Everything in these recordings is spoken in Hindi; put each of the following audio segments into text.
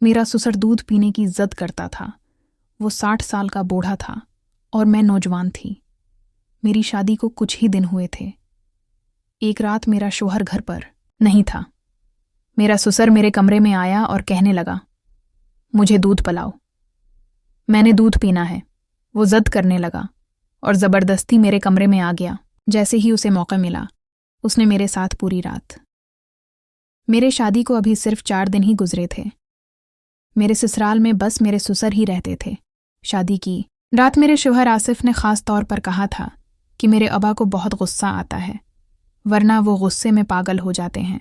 मेरा ससुर दूध पीने की जिद करता था। वो 60 साल का बूढ़ा था और मैं नौजवान थी। मेरी शादी को कुछ ही दिन हुए थे। एक रात मेरा शौहर घर पर नहीं था। मेरा ससुर मेरे कमरे में आया और कहने लगा, मुझे दूध पिलाओ, मैंने दूध पीना है। वो जिद करने लगा और ज़बरदस्ती मेरे कमरे में आ गया। जैसे ही उसे मौका मिला, उसने मेरे साथ पूरी रात। मेरे शादी को अभी सिर्फ 4 दिन ही गुजरे थे। मेरे ससुराल में बस मेरे ससुर ही रहते थे। शादी की रात मेरे शौहर आसिफ ने ख़ास तौर पर कहा था कि मेरे अबा को बहुत गुस्सा आता है, वरना वो गुस्से में पागल हो जाते हैं।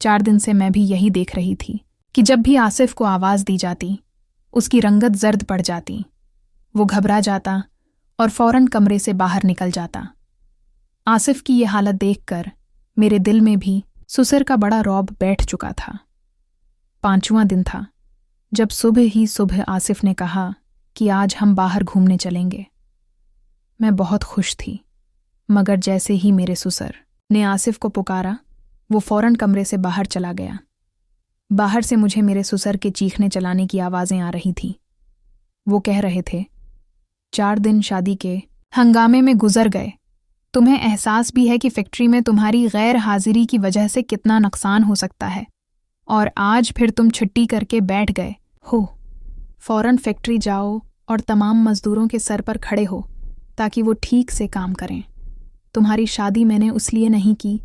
4 दिन से मैं भी यही देख रही थी कि जब भी आसिफ को आवाज़ दी जाती, उसकी रंगत जर्द पड़ जाती। वो घबरा जाता और फौरन कमरे से बाहर निकल जाता। आसिफ की ये हालत देखकर मेरे दिल में भी ससुर का बड़ा रौब बैठ चुका था। 5वां दिन था जब सुबह आसिफ ने कहा कि आज हम बाहर घूमने चलेंगे। मैं बहुत खुश थी, मगर जैसे ही मेरे ससुर ने आसिफ को पुकारा, वो फौरन कमरे से बाहर चला गया। बाहर से मुझे मेरे ससुर के चीखने चलाने की आवाज़ें आ रही थीं। वो कह रहे थे, 4 दिन शादी के हंगामे में गुजर गए। तुम्हें एहसास भी है कि फैक्ट्री में तुम्हारी गैर हाजिरी की वजह से कितना नुकसान हो सकता है, और आज फिर तुम छुट्टी करके बैठ गए हो। फौरन फैक्ट्री जाओ और तमाम मजदूरों के सर पर खड़े हो ताकि वो ठीक से काम करें। तुम्हारी शादी मैंने उसलिए नहीं की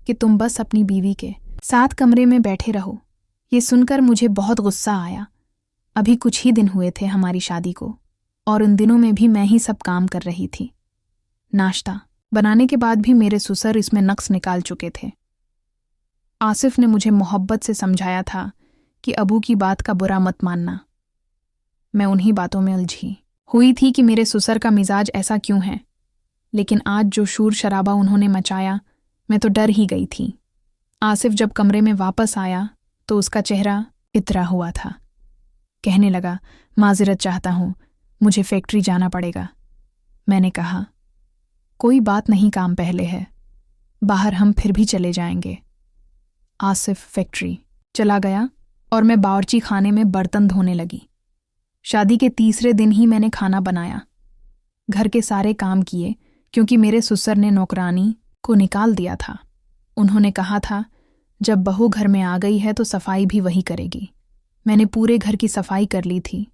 कि तुम बस अपनी बीवी के साथ कमरे में बैठे रहो। ये सुनकर मुझे बहुत गुस्सा आया। अभी कुछ ही दिन हुए थे हमारी शादी को, और उन दिनों में भी मैं ही सब काम कर रही थी। नाश्ता बनाने के बाद भी मेरे ससुर इसमें नक्स निकाल चुके थे। आसिफ ने मुझे मोहब्बत से समझाया था कि अबू की बात का बुरा मत मानना। मैं उन्हीं बातों में उलझी हुई थी कि मेरे ससुर का मिजाज ऐसा क्यों है, लेकिन आज जो शूर शराबा उन्होंने मचाया, मैं तो डर ही गई थी। आसिफ जब कमरे में वापस आया तो उसका चेहरा इतरा हुआ था। कहने लगा, माजरत चाहता हूँ, मुझे फैक्ट्री जाना पड़ेगा। मैंने कहा, कोई बात नहीं, काम पहले है, बाहर हम फिर भी चले जाएंगे। आसिफ फैक्ट्री चला गया और मैं बावर्ची खाने में बर्तन धोने लगी। शादी के 3रे दिन ही मैंने खाना बनाया, घर के सारे काम किए, क्योंकि मेरे ससुर ने नौकरानी को निकाल दिया था। उन्होंने कहा था, जब बहू घर में आ गई है तो सफाई भी वही करेगी। मैंने पूरे घर की सफाई कर ली थी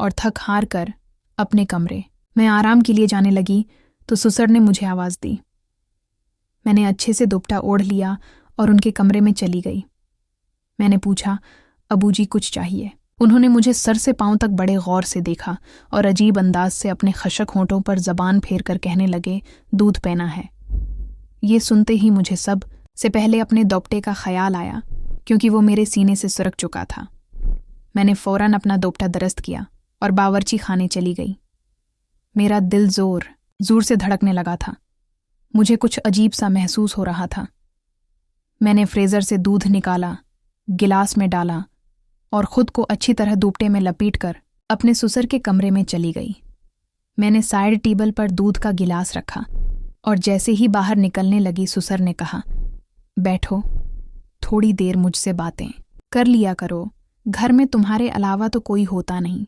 और थक हार कर अपने कमरे में आराम के लिए जाने लगी तो ससुर ने मुझे आवाज़ दी। मैंने अच्छे से दुपट्टा ओढ़ लिया और उनके कमरे में चली गई। मैंने पूछा, अबू जी कुछ चाहिए? उन्होंने मुझे सर से पांव तक बड़े गौर से देखा और अजीब अंदाज से अपने खशक होंठों पर जबान फेर कर कहने लगे, दूध पीना है। ये सुनते ही मुझे सब से पहले अपने दोपटे का ख्याल आया, क्योंकि वो मेरे सीने से सुरक चुका था। मैंने फौरन अपना दोपटा दरस्त किया और बावर्ची खाने चली गई। मेरा दिल जोर से धड़कने लगा था। मुझे कुछ अजीब सा महसूस हो रहा था। मैंने फ्रीजर से दूध निकाला, गिलास में डाला और खुद को अच्छी तरह दुपटे में लपेटकर अपने ससुर के कमरे में चली गई। मैंने साइड टेबल पर दूध का गिलास रखा और जैसे ही बाहर निकलने लगी, ससुर ने कहा, बैठो, थोड़ी देर मुझसे बातें कर लिया करो। घर में तुम्हारे अलावा तो कोई होता नहीं।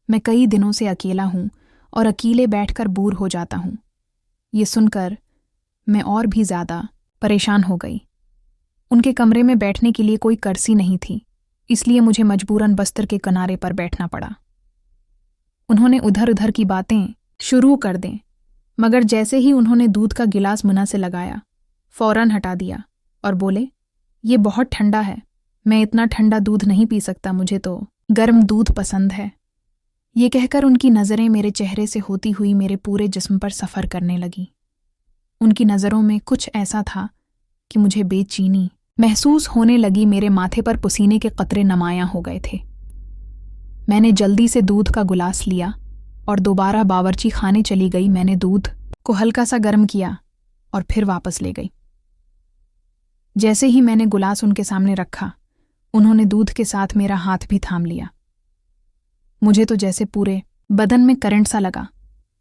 मैं कई दिनों से अकेला हूं और अकेले बैठकर बोर हो जाता हूं। ये सुनकर मैं और भी ज़्यादा परेशान हो गई। उनके कमरे में बैठने के लिए कोई कुर्सी नहीं थी, इसलिए मुझे मजबूरन बस्तर के किनारे पर बैठना पड़ा। उन्होंने उधर उधर की बातें शुरू कर दें, मगर जैसे ही उन्होंने दूध का गिलास मुंह से लगाया, फौरन हटा दिया और बोले, ये बहुत ठंडा है, मैं इतना ठंडा दूध नहीं पी सकता, मुझे तो गर्म दूध पसंद है। ये कहकर उनकी नज़रें मेरे चेहरे से होती हुई मेरे पूरे जिस्म पर सफ़र करने लगी। उनकी नज़रों में कुछ ऐसा था कि मुझे बेचैनी महसूस होने लगी। मेरे माथे पर पसीने के कतरे नुमायां हो गए थे। मैंने जल्दी से दूध का गिलास लिया और दोबारा बावर्ची खाने चली गई। मैंने दूध को हल्का सा गर्म किया और फिर वापस ले गई। जैसे ही मैंने गिलास उनके सामने रखा, उन्होंने दूध के साथ मेरा हाथ भी थाम लिया। मुझे तो जैसे पूरे बदन में करंट सा लगा।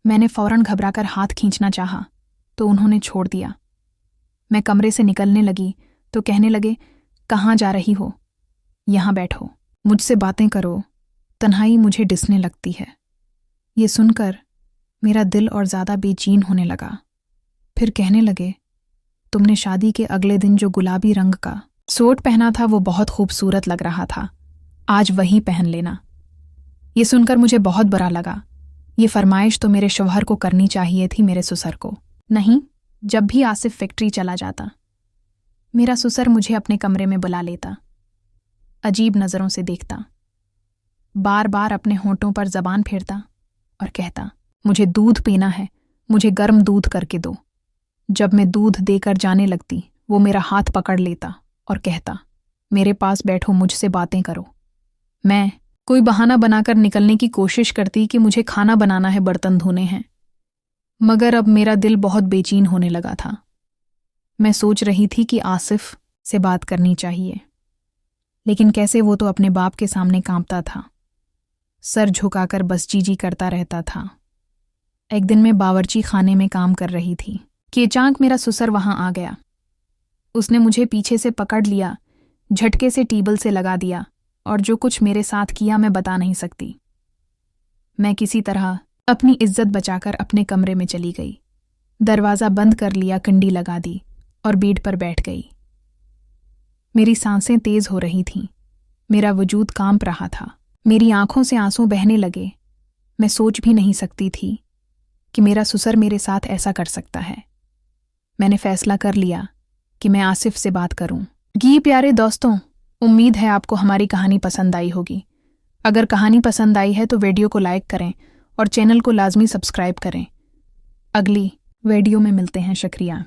मैंने फौरन घबराकर हाथ खींचना चाहा तो उन्होंने छोड़ दिया। मैं कमरे से निकलने लगी तो कहने लगे, कहाँ जा रही हो? यहाँ बैठो। मुझसे बातें करो, तन्हाई मुझे डिसने लगती है। ये सुनकर मेरा दिल और ज़्यादा बेचैन होने लगा। फिर कहने लगे, तुमने शादी के अगले दिन जो गुलाबी रंग का सूट पहना था वो बहुत खूबसूरत लग रहा था, आज वही पहन लेना। ये सुनकर मुझे बहुत बुरा लगा। ये फरमाइश तो मेरे शौहर को करनी चाहिए थी, मेरे ससुर को नहीं। जब भी आसिफ फैक्ट्री चला जाता, मेरा ससुर मुझे अपने कमरे में बुला लेता, अजीब नज़रों से देखता, बार बार अपने होंठों पर जबान फेरता और कहता, मुझे दूध पीना है, मुझे गर्म दूध करके दो। जब मैं दूध देकर जाने लगती, वो मेरा हाथ पकड़ लेता और कहता, मेरे पास बैठो, मुझसे बातें करो। मैं कोई बहाना बनाकर निकलने की कोशिश करती कि मुझे खाना बनाना है, बर्तन धोने हैं, मगर अब मेरा दिल बहुत बेचैन होने लगा था। मैं सोच रही थी कि आसिफ से बात करनी चाहिए, लेकिन कैसे, वो तो अपने बाप के सामने कांपता था, सर झुकाकर बस जी करता रहता था। एक दिन मैं बावर्ची खाने में काम कर रही थी कि अचानक मेरा ससुर वहां आ गया। उसने मुझे पीछे से पकड़ लिया, झटके से टेबल से लगा दिया, और जो कुछ मेरे साथ किया मैं बता नहीं सकती। मैं किसी तरह अपनी इज्जत बचाकर अपने कमरे में चली गई, दरवाज़ा बंद कर लिया, कुंडी लगा दी और बेड पर बैठ गई। मेरी सांसें तेज हो रही थीं, मेरा वजूद कांप रहा था, मेरी आंखों से आंसू बहने लगे। मैं सोच भी नहीं सकती थी कि मेरा ससुर मेरे साथ ऐसा कर सकता है। मैंने फैसला कर लिया कि मैं आसिफ से बात करूं। जी प्यारे दोस्तों, उम्मीद है आपको हमारी कहानी पसंद आई होगी। अगर कहानी पसंद आई है तो वीडियो को लाइक करें और चैनल को लाजमी सब्सक्राइब करें। अगली वीडियो में मिलते हैं। शुक्रिया।